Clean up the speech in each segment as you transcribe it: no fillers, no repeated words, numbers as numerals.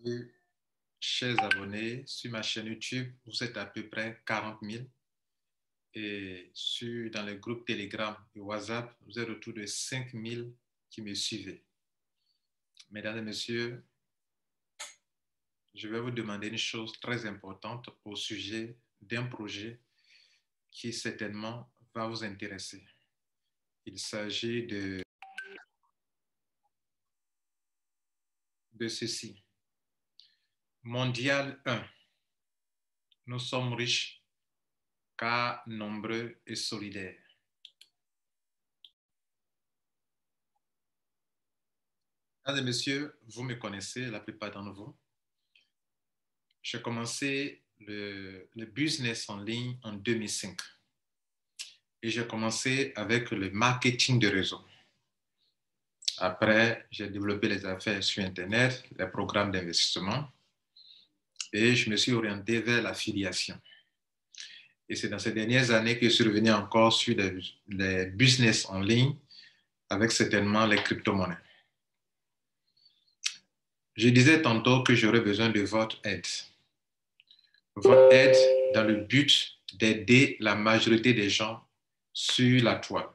Et, chers abonnés, sur ma chaîne YouTube, vous êtes à peu près 40 000. Et dans le groupe Telegram et WhatsApp, vous êtes autour de 5 000 qui me suivent. Mesdames et messieurs, je vais vous demander une chose très importante au sujet d'un projet qui certainement va vous intéresser. Il s'agit de ceci. Mondial 1. Nous sommes riches car nombreux et solidaires. Mesdames et messieurs, vous me connaissez, la plupart d'entre vous. J'ai commencé le business en ligne en 2005. Et j'ai commencé avec le marketing de réseau. Après, j'ai développé les affaires sur Internet, les programmes d'investissement, et je me suis orienté vers l'affiliation. Et c'est dans ces dernières années que je suis revenu encore sur les business en ligne, avec certainement les crypto-monnaies. Je disais tantôt que j'aurais besoin de votre aide. Votre aide dans le but d'aider la majorité des gens sur la toile.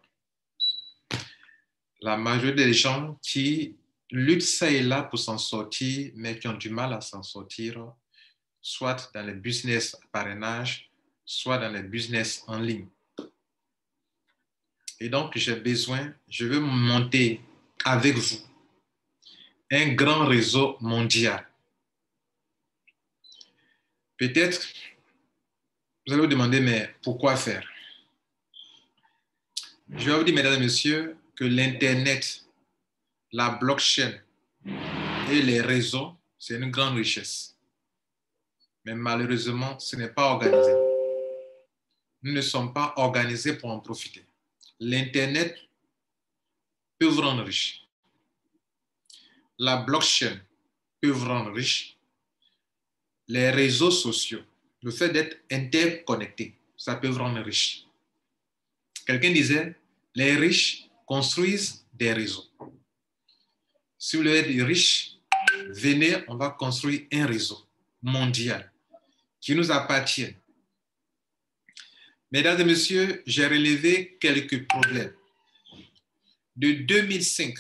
La majorité des gens qui luttent ça et là pour s'en sortir, mais qui ont du mal à s'en sortir, soit dans les business à parrainage, soit dans les business en ligne. Et donc, je veux monter avec vous un grand réseau mondial. Peut-être, vous allez vous demander, mais pourquoi faire? Je vais vous dire, mesdames et messieurs, que l'Internet, la blockchain et les réseaux, c'est une grande richesse. Mais malheureusement, ce n'est pas organisé. Nous ne sommes pas organisés pour en profiter. L'Internet peut vous rendre riche. La blockchain peut vous rendre riche. Les réseaux sociaux, le fait d'être interconnecté, ça peut vous rendre riche. Quelqu'un disait, les riches construisent des réseaux. Si vous voulez être riche, venez, on va construire un réseau mondial qui nous appartient. Mesdames et messieurs, j'ai relevé quelques problèmes. De 2005,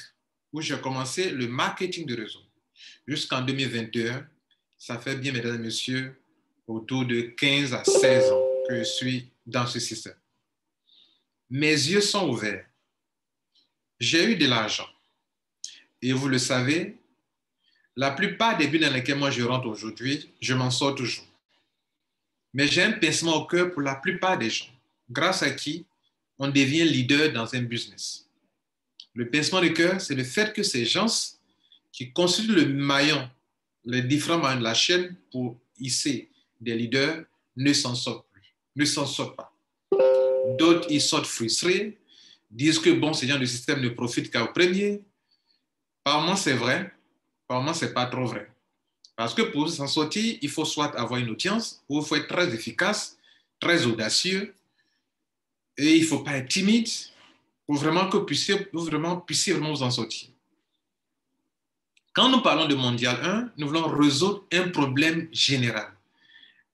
où j'ai commencé le marketing de réseau, jusqu'en 2021, ça fait bien, mesdames et messieurs, autour de 15 à 16 ans que je suis dans ce système. Mes yeux sont ouverts. J'ai eu de l'argent. Et vous le savez, la plupart des buts dans lesquels moi je rentre aujourd'hui, je m'en sors toujours. Mais j'ai un pincement au cœur pour la plupart des gens, grâce à qui on devient leader dans un business. Le pincement du cœur, c'est le fait que ces gens qui constituent le maillon, les différents maillons de la chaîne pour hisser des leaders, ne s'en sortent plus, ne s'en sortent pas. D'autres, ils sortent frustrés, disent que bon, ces gens du système ne profitent qu'au premier. Par moments, c'est vrai, par moments, c'est pas trop vrai. Parce que pour s'en sortir, il faut soit avoir une audience, ou il faut être très efficace, très audacieux, et il ne faut pas être timide pour vraiment que vous puissiez vraiment vous en sortir. Quand nous parlons de Mondial 1, nous voulons résoudre un problème général.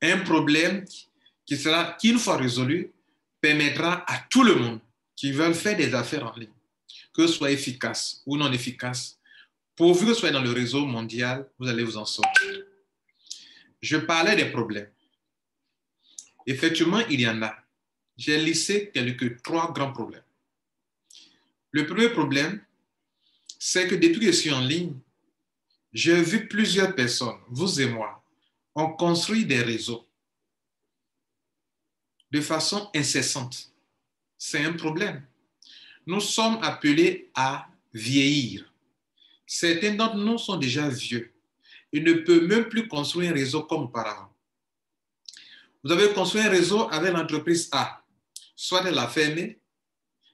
Un problème qui, une fois résolu, permettra à tout le monde qui veut faire des affaires en ligne, que ce soit efficace ou non efficace, pourvu que ce soit dans le réseau mondial, vous allez vous en sortir. Je parlais des problèmes. Effectivement, il y en a. J'ai listé trois grands problèmes. Le premier problème, c'est que depuis que je suis en ligne, j'ai vu plusieurs personnes, vous et moi, on construit des réseaux de façon incessante. C'est un problème. Nous sommes appelés à vieillir. Certains d'entre nous sont déjà vieux. Ils ne peuvent même plus construire un réseau comme auparavant. Vous avez construit un réseau avec l'entreprise A. Soit elle l'a fermé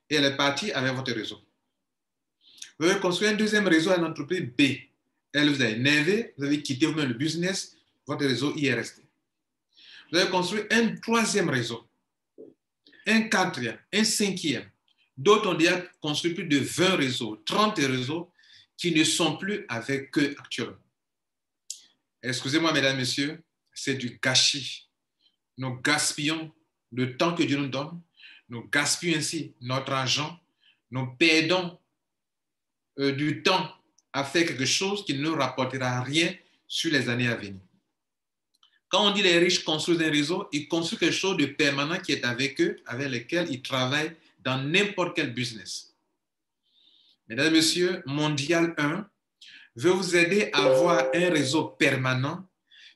et elle est partie avec votre réseau. Vous avez construit un deuxième réseau avec l'entreprise B. Elle vous a énervé, vous avez quitté vous-même le business, votre réseau y est resté. Vous avez construit un troisième réseau, un quatrième, un cinquième. D'autres ont déjà construit plus de 20 réseaux, 30 réseaux qui ne sont plus avec eux actuellement. Excusez-moi, mesdames, messieurs, c'est du gâchis. Nous gaspillons le temps que Dieu nous donne, nous gaspillons ainsi notre argent, nous perdons du temps à faire quelque chose qui ne nous rapportera rien sur les années à venir. Quand on dit les riches construisent un réseau, ils construisent quelque chose de permanent qui est avec eux, avec lequel ils travaillent dans n'importe quel business. Mesdames et messieurs, Mondial 1 veut vous aider à avoir un réseau permanent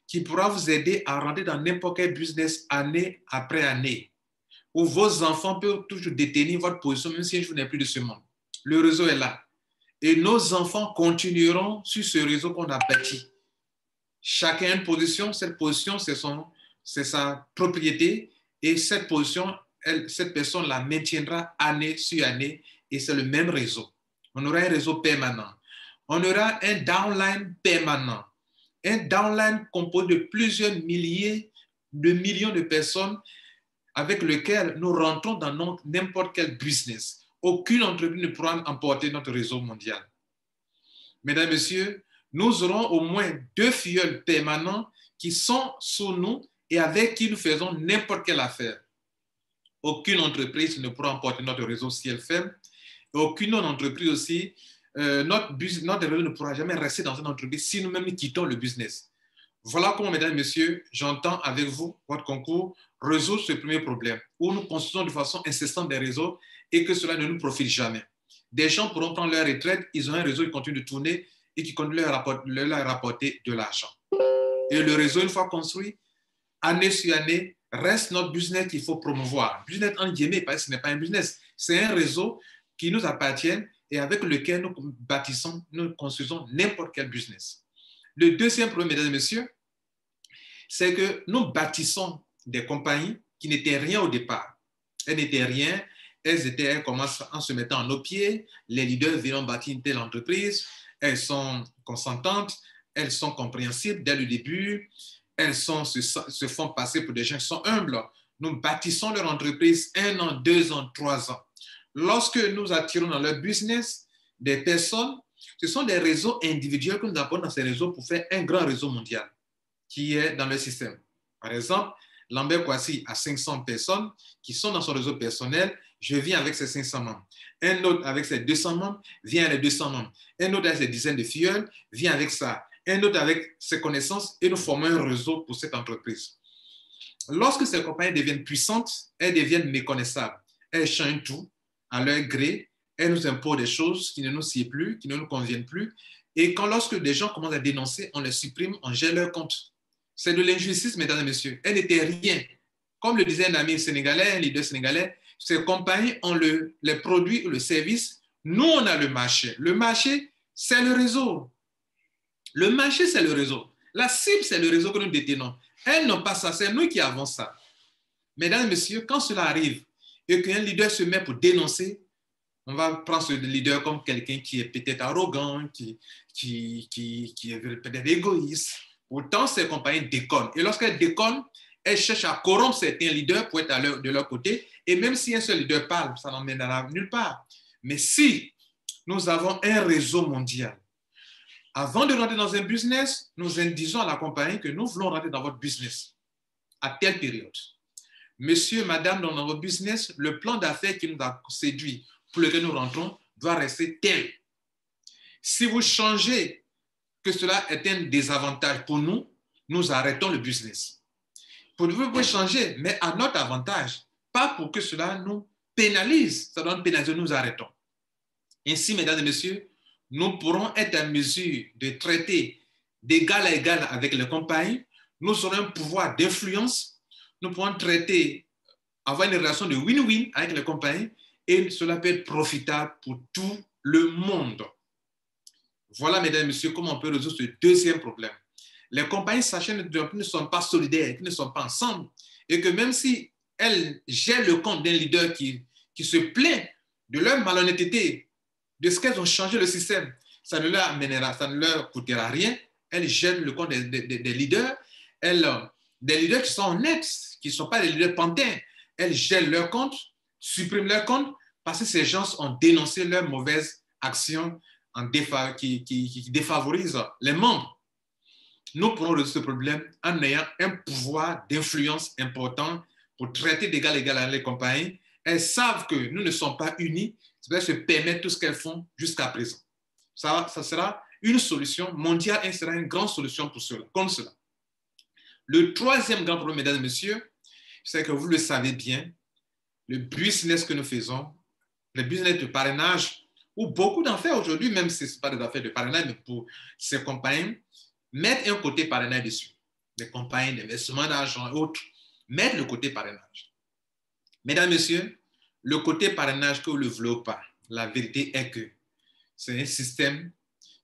qui pourra vous aider à rentrer dans n'importe quel business année après année, où vos enfants peuvent toujours détenir votre position, même si vous n'êtes plus de ce monde. Le réseau est là. Et nos enfants continueront sur ce réseau qu'on a bâti. Chacun a une position, cette position, c'est sa propriété, et cette position, cette personne la maintiendra année sur année, et c'est le même réseau. On aura un réseau permanent. On aura un downline permanent. Un downline composé de plusieurs milliers de millions de personnes avec lesquelles nous rentrons dans n'importe quel business. Aucune entreprise ne pourra emporter notre réseau mondial. Mesdames et messieurs, nous aurons au moins 2 filleuls permanents qui sont sous nous et avec qui nous faisons n'importe quelle affaire. Aucune entreprise ne pourra emporter notre réseau si elle ferme. Aucune autre entreprise aussi, notre réseau ne pourra jamais rester dans une entreprise si nous-mêmes quittons le business. Voilà comment, mesdames et messieurs, j'entends avec vous, votre concours, résoudre ce premier problème, où nous construisons de façon incessante des réseaux et que cela ne nous profite jamais. Des gens pourront prendre leur retraite, ils ont un réseau qui continue de tourner et qui continue de leur rapporter de l'argent. Et le réseau, une fois construit, année sur année, reste notre business qu'il faut promouvoir. Business en guillemets, parce que ce n'est pas un business, c'est un réseau qui nous appartient et avec lequel nous bâtissons, nous construisons n'importe quel business. Le deuxième problème, mesdames et messieurs, c'est que nous bâtissons des compagnies qui n'étaient rien au départ. Elles n'étaient rien, elles commencent en se mettant à nos pieds, les leaders viennent bâtir une telle entreprise, elles sont consentantes, elles sont compréhensibles dès le début, elles se font passer pour des gens qui sont humbles. Nous bâtissons leur entreprise 1 an, 2 ans, 3 ans. Lorsque nous attirons dans leur business des personnes, ce sont des réseaux individuels que nous appelons dans ces réseaux pour faire un grand réseau mondial qui est dans le système. Par exemple, Lambert Kouassi a 500 personnes qui sont dans son réseau personnel. Je viens avec ces 500 membres. Un autre avec ses 200 membres vient avec 200 membres. Un autre avec ses dizaines de filleuls vient avec ça. Un autre avec ses connaissances et nous formons un réseau pour cette entreprise. Lorsque ces compagnies deviennent puissantes, elles deviennent méconnaissables. Elles changent tout à leur gré. Elles nous imposent des choses qui ne nous sied plus, qui ne nous conviennent plus. Et lorsque des gens commencent à dénoncer, on les supprime, on gère leur compte. C'est de l'injustice, mesdames et messieurs. Elles n'étaient rien. Comme le disait un ami sénégalais, un leader sénégalais, ces compagnies ont les produits ou le service. Nous, on a le marché. Le marché, c'est le réseau. Le marché, c'est le réseau. La cible, c'est le réseau que nous détenons. Elles n'ont pas ça, c'est nous qui avons ça. Mesdames et messieurs, quand cela arrive et qu'un leader se met pour dénoncer, on va prendre ce leader comme quelqu'un qui est peut-être arrogant, qui est peut-être égoïste. Pourtant, ces compagnies déconnent. Et lorsqu'elles déconnent, elles cherchent à corrompre certains leaders pour être de leur côté. Et même si un seul leader parle, ça n'emmènera nulle part. Mais si nous avons un réseau mondial, avant de rentrer dans un business, nous disons à la compagnie que nous voulons rentrer dans votre business à telle période. Monsieur, madame, dans votre business, le plan d'affaires qui nous a séduit pour lequel nous rentrons doit rester tel. Si vous changez, que cela est un désavantage pour nous, nous arrêtons le business. Vous pouvez changer, mais à notre avantage, pas pour que cela nous pénalise. Ça doit nous pénaliser, nous arrêtons. Ainsi, mesdames et messieurs, nous pourrons être en mesure de traiter d'égal à égal avec les compagnies. Nous aurons un pouvoir d'influence. Nous pourrons traiter, avoir une relation de win-win avec les compagnies et cela peut être profitable pour tout le monde. Voilà, mesdames et messieurs, comment on peut résoudre ce deuxième problème. Les compagnies sachant qui ne sont pas solidaires, qui ne sont pas ensemble, et que même si elles gèrent le compte d'un leader qui se plaint de leur malhonnêteté, de ce qu'elles ont changé le système, ça ne leur amènera, ça ne leur coûtera rien. Elles gèrent le compte des leaders, des leaders qui sont honnêtes, qui ne sont pas des leaders pantins. Elles gèrent leur compte, suppriment leur compte, parce que ces gens ont dénoncé leurs mauvaises actions qui défavorisent les membres. nous pourrons résoudre ce problème en ayant un pouvoir d'influence important pour traiter d'égal à égal avec les compagnies. Elles savent que nous ne sommes pas unis, c'est-à-dire se permettre tout ce qu'elles font jusqu'à présent. Ça sera une solution mondiale et sera une grande solution pour cela, comme cela. Le troisième grand problème, mesdames et messieurs, c'est que vous le savez bien, le business que nous faisons, le business de parrainage, où beaucoup d'affaires aujourd'hui, même si ce n'est pas des affaires de parrainage, mais pour ces compagnies, mettent un côté parrainage dessus. Les compagnies d'investissement d'argent et autres mettent le côté parrainage. Mesdames, messieurs, le côté parrainage, que vous le voulez ou pas, la vérité est que c'est un système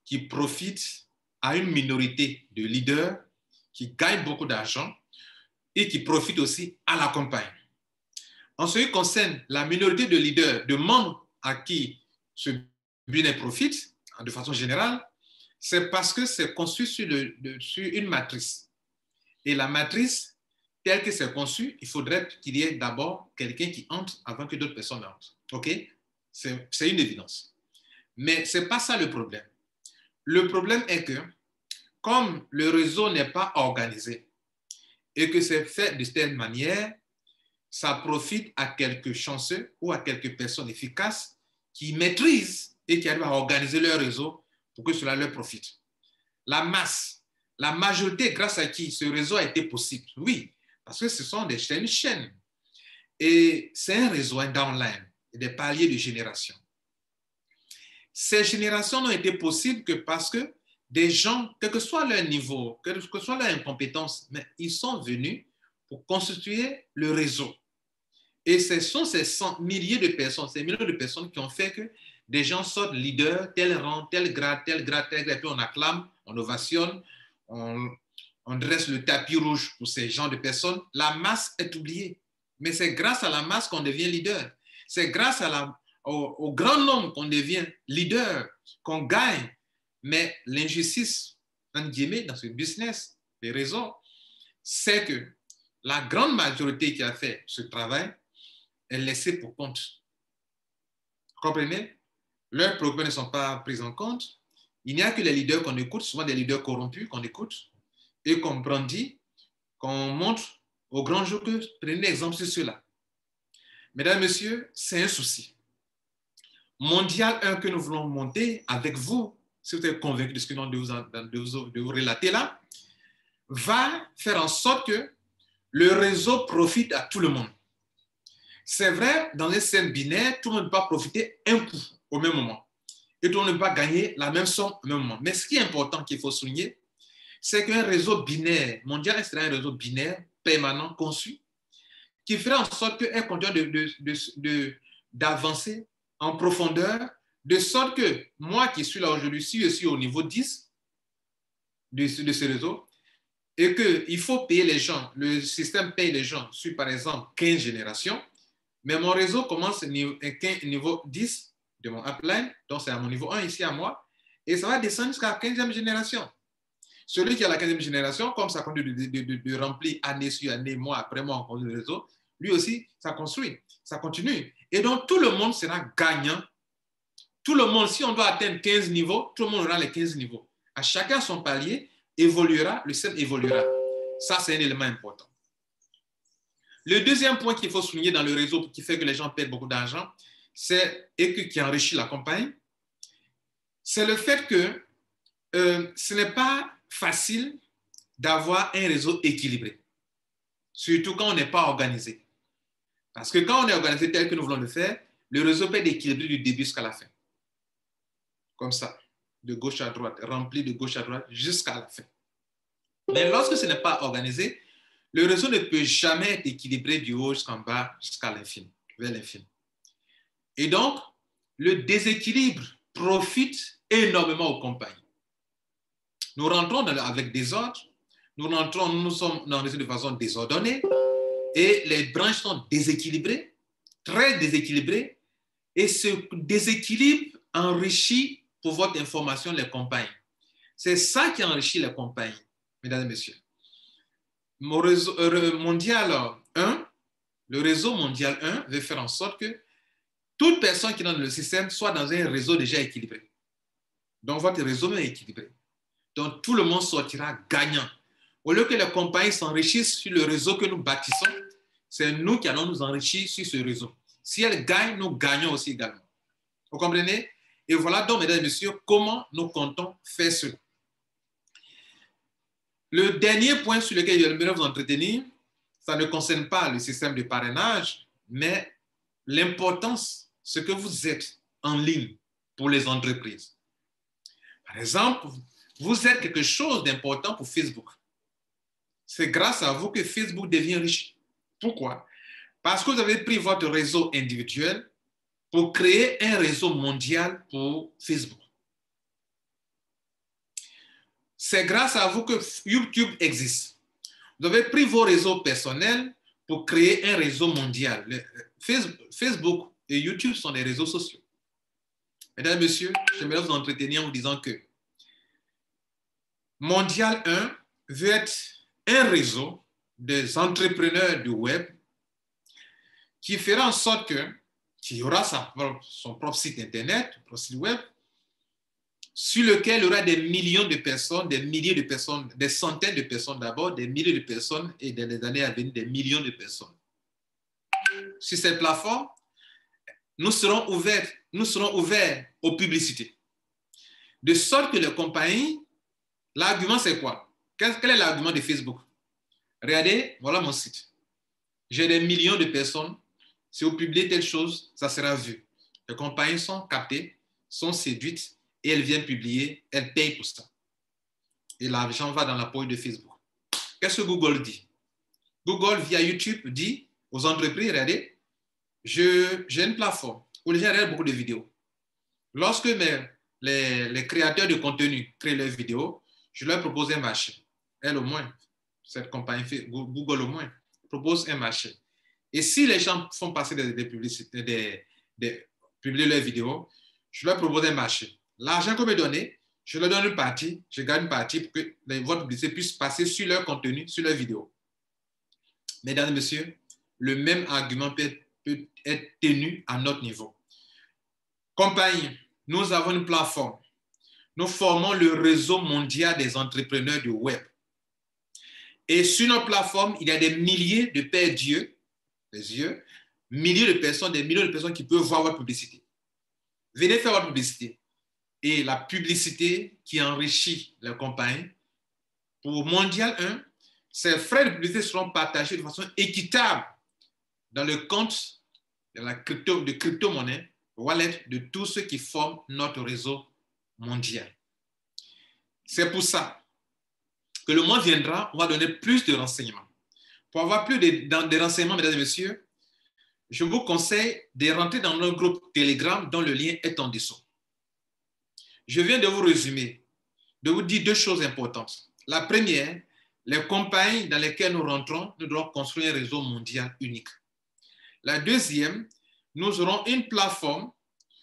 qui profite à une minorité de leaders qui gagnent beaucoup d'argent et qui profite aussi à la compagnie. En ce qui concerne la minorité de leaders, de membres à qui ce business profite, de façon générale, c'est parce que c'est construit sur une matrice. Et la matrice, telle que c'est conçu, il faudrait qu'il y ait d'abord quelqu'un qui entre avant que d'autres personnes entrent. OK? C'est une évidence. Mais ce n'est pas ça le problème. Le problème est que, comme le réseau n'est pas organisé et que c'est fait de telle manière, ça profite à quelques chanceux ou à quelques personnes efficaces qui maîtrisent et qui arrivent à organiser leur réseau pour que cela leur profite. La masse, la majorité grâce à qui ce réseau a été possible, oui, parce que ce sont des chaînes. Et c'est un réseau downline, des paliers de génération. Ces générations n'ont été possibles que parce que des gens, quel que soit leur niveau, quelle que soit leur incompétence, mais ils sont venus pour constituer le réseau. Et ce sont ces milliers de personnes, ces millions de personnes qui ont fait que des gens sortent leaders, tel rang, tel grade, et puis on acclame, on ovationne, on dresse le tapis rouge pour ces gens de personnes. La masse est oubliée. Mais c'est grâce à la masse qu'on devient leader. C'est grâce au grand nombre qu'on devient leader, qu'on gagne. Mais l'injustice, en guillemets, dans ce business, les raisons, c'est que la grande majorité qui a fait ce travail est laissée pour compte. Vous comprenez? Leurs problèmes ne sont pas pris en compte. Il n'y a que les leaders qu'on écoute, souvent des leaders corrompus qu'on écoute et qu'on brandit, qu'on montre au grand jour que prenez exemple sur cela. Mesdames, Messieurs, c'est un souci. Mondial 1 que nous voulons monter avec vous, si vous êtes convaincus de ce que nous de vous relater là, va faire en sorte que le réseau profite à tout le monde. C'est vrai, dans les scènes binaires, tout le monde ne peut pas profiter un coup au même moment. Et tout le monde ne peut pas gagner la même somme au même moment. Mais ce qui est important qu'il faut souligner, c'est qu'un réseau binaire, mondial sera un réseau binaire, permanent, conçu, qui fera en sorte qu'elle continue d'avancer en profondeur, de sorte que moi qui suis là aujourd'hui, si je suis au niveau 10 de ce réseau, et qu'il faut payer les gens, le système paye les gens sur, par exemple, 15 générations, mais mon réseau commence niveau 10 de mon upline, donc c'est à mon niveau 1 ici à moi, et ça va descendre jusqu'à la 15e génération. Celui qui a la 15e génération, comme ça continue de remplir année sur année, mois après mois, en construit le réseau, lui aussi, ça construit, ça continue. Et donc, tout le monde sera gagnant. Tout le monde, si on doit atteindre 15 niveaux, tout le monde aura les 15 niveaux. À chacun son palier, évoluera, le système évoluera. Ça, c'est un élément important. Le deuxième point qu'il faut souligner dans le réseau qui fait que les gens perdent beaucoup d'argent, et qui enrichit la compagnie, c'est le fait que ce n'est pas facile d'avoir un réseau équilibré, surtout quand on n'est pas organisé. Parce que quand on est organisé tel que nous voulons le faire, le réseau peut être équilibré du début jusqu'à la fin. Comme ça, de gauche à droite, rempli de gauche à droite jusqu'à la fin. Mais lorsque ce n'est pas organisé, le réseau ne peut jamais être équilibré du haut jusqu'en bas, jusqu'à l'infini, vers l'infini. Et donc, le déséquilibre profite énormément aux compagnies. Nous rentrons avec désordre, nous sommes dans le réseau de façon désordonnée, et les branches sont déséquilibrées, très déséquilibrées, et ce déséquilibre enrichit, pour votre information, les compagnies. C'est ça qui enrichit les compagnies, mesdames et messieurs. Mon réseau mondial 1, le réseau mondial 1 veut faire en sorte que toute personne qui est dans le système soit dans un réseau déjà équilibré. Donc, votre réseau est équilibré. Donc, tout le monde sortira gagnant. Au lieu que les compagnies s'enrichissent sur le réseau que nous bâtissons, c'est nous qui allons nous enrichir sur ce réseau. Si elles gagnent, nous gagnons aussi également. Vous comprenez? Et voilà donc, mesdames et messieurs, comment nous comptons faire cela. Le dernier point sur lequel j'aimerais vous entretenir, ça ne concerne pas le système de parrainage, mais l'importance, ce que vous êtes en ligne pour les entreprises. Par exemple, vous êtes quelque chose d'important pour Facebook. C'est grâce à vous que Facebook devient riche. Pourquoi? Parce que vous avez pris votre réseau individuel pour créer un réseau mondial pour Facebook. C'est grâce à vous que YouTube existe. Vous avez pris vos réseaux personnels pour créer un réseau mondial. Facebook et YouTube sont des réseaux sociaux. Mesdames et messieurs, j'aimerais vous entretenir en vous disant que Mondial 1 veut être un réseau des entrepreneurs du web qui fera en sorte qu'il y aura son propre site internet, son site web, sur lequel il y aura des millions de personnes, des milliers de personnes, des centaines de personnes d'abord, des milliers de personnes et dans les années à venir, des millions de personnes. Sur cette plateforme, nous serons ouverts aux publicités. De sorte que les compagnies, l'argument c'est quoi? Quel est l'argument de Facebook? Regardez, voilà mon site. J'ai des millions de personnes. Si vous publiez telle chose, ça sera vu. Les compagnies sont captées, sont séduites et elles viennent publier, elles payent pour ça. Et l'argent va dans la poche de Facebook. Qu'est-ce que Google dit? Google, via YouTube, dit aux entreprises, regardez, j'ai une plateforme où les gens regardent beaucoup de vidéos. Lorsque les créateurs de contenu créent leurs vidéos, je leur propose un marché. Elle au moins, cette compagnie, Google au moins, propose un marché. Et si les gens font passer des publicités, publier leurs vidéos, je leur propose un marché. L'argent que me donner, je leur donne une partie, je garde une partie pour que votre publicité puisse passer sur leur contenu, sur leurs vidéos. Mesdames et messieurs, le même argument peut être tenu à notre niveau. Compagnie, nous avons une plateforme. Nous formons le réseau mondial des entrepreneurs du web. Et sur notre plateforme, il y a des milliers de paires d'yeux, milliers de personnes, des millions de personnes qui peuvent voir votre publicité. Venez faire votre publicité. Et la publicité qui enrichit la compagnie, pour Mondial 1, ces frais de publicité seront partagés de façon équitable dans le compte de crypto-monnaie, wallet de tous ceux qui forment notre réseau mondial. C'est pour ça que le mois viendra, on va donner plus de renseignements. Pour avoir plus de renseignements, mesdames et messieurs, je vous conseille de rentrer dans notre groupe Telegram dont le lien est en dessous. Je viens de vous résumer, de vous dire deux choses importantes. La première, les compagnies dans lesquelles nous rentrons, nous devons construire un réseau mondial unique. La deuxième, nous aurons une plateforme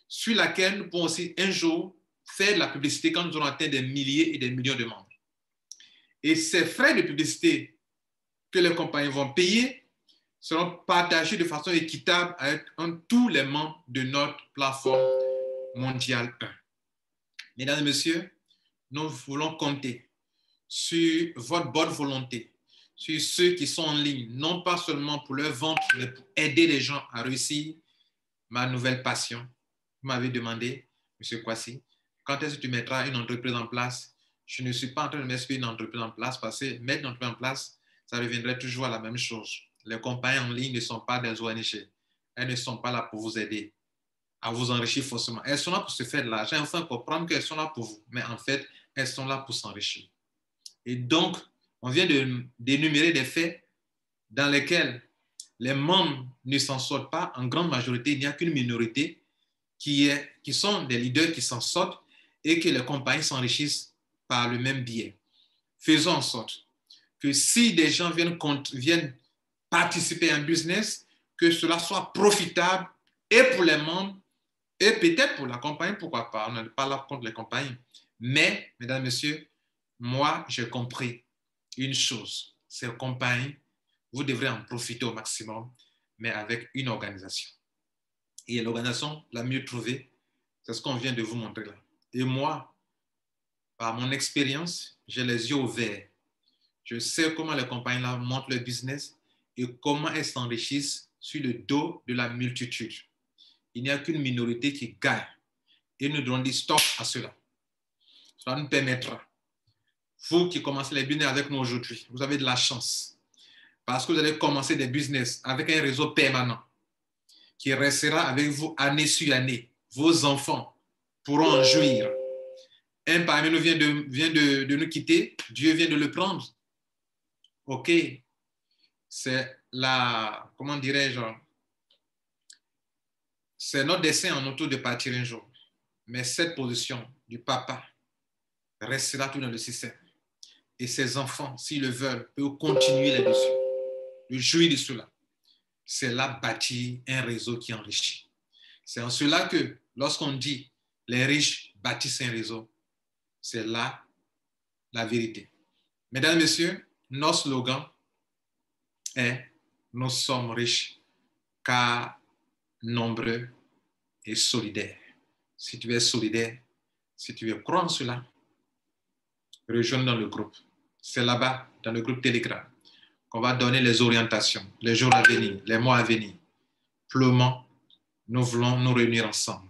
sur laquelle nous pourrons aussi un jour faire de la publicité quand nous aurons atteint des milliers et des millions de membres. Et ces frais de publicité que les compagnies vont payer seront partagés de façon équitable avec tous les membres de notre plateforme mondiale 1. Mesdames et messieurs, nous voulons compter sur votre bonne volonté, sur ceux qui sont en ligne, non pas seulement pour leur vente, mais pour aider les gens à réussir ma nouvelle passion. Vous m'avez demandé, M. Kwasi, quand est-ce que tu mettras une entreprise en place? Je ne suis pas en train de mettre une entreprise en place parce que mettre une entreprise en place, ça reviendrait toujours à la même chose. Les compagnies en ligne ne sont pas des ONG. Elles ne sont pas là pour vous aider à vous enrichir forcément. Elles sont là pour se faire de l'argent. Il faut comprendre qu'elles sont là pour vous. Mais en fait, elles sont là pour s'enrichir. Et donc, on vient d'énumérer des faits dans lesquels les membres ne s'en sortent pas. En grande majorité, il n'y a qu'une minorité qui sont des leaders qui s'en sortent et que les compagnies s'enrichissent par le même biais. Faisons en sorte que si des gens viennent participer à un business, que cela soit profitable et pour les membres et peut-être pour la compagnie, pourquoi pas, on n'est pas là contre les compagnies. Mais, mesdames, messieurs, moi, j'ai compris une chose, ces compagnies, vous devrez en profiter au maximum, mais avec une organisation. Et l'organisation la mieux trouvée, c'est ce qu'on vient de vous montrer là. Et moi, Par mon expérience, j'ai les yeux ouverts. Je sais comment les compagnies-là montent leur business et comment elles s'enrichissent sur le dos de la multitude. Il n'y a qu'une minorité qui gagne. Et nous devons dire stop à cela. Cela nous permettra. Vous qui commencez les business avec nous aujourd'hui, vous avez de la chance. Parce que vous allez commencer des business avec un réseau permanent qui restera avec vous année sur année. Vos enfants pourront en jouir. Un parmi nous vient de nous quitter. Dieu vient de le prendre. OK. C'est la, comment dirais-je, c'est notre dessein en auto de partir un jour. Mais cette position du papa restera tout dans le système. Et ses enfants, s'ils le veulent, peuvent continuer là-dessus, de jouir de cela. C'est là bâtir un réseau qui enrichit. C'est en cela que lorsqu'on dit les riches bâtissent un réseau, c'est là la vérité. Mesdames et messieurs, notre slogan est « Nous sommes riches car nombreux et solidaires ». Si tu es solidaire, si tu veux croire en cela, rejoins dans le groupe. C'est là-bas, dans le groupe Telegram, qu'on va donner les orientations, les jours à venir, les mois à venir. Pleinement, nous voulons nous réunir ensemble.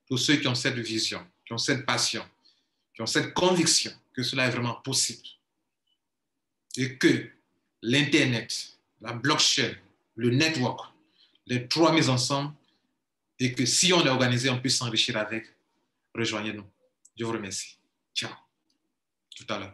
Tous ceux qui ont cette vision, qui ont cette passion, qui ont cette conviction que cela est vraiment possible. Et que l'Internet, la blockchain, le network, les trois mis ensemble, et que si on est organisé, on puisse s'enrichir avec, rejoignez-nous. Je vous remercie. Ciao. Tout à l'heure.